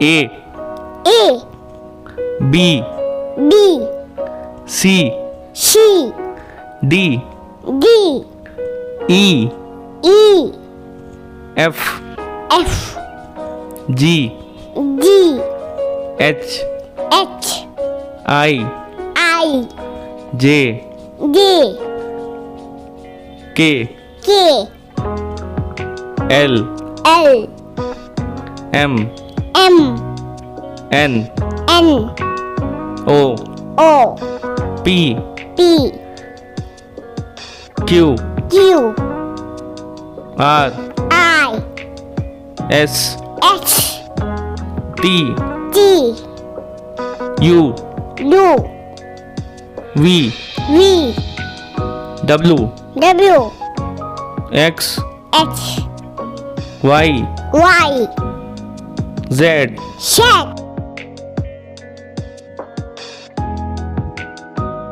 A A B B C C D D E E F F G G H H I I J J K K L L M M N N O O P P Q Q R I S H T T U U V V W W X H Y Y Z Z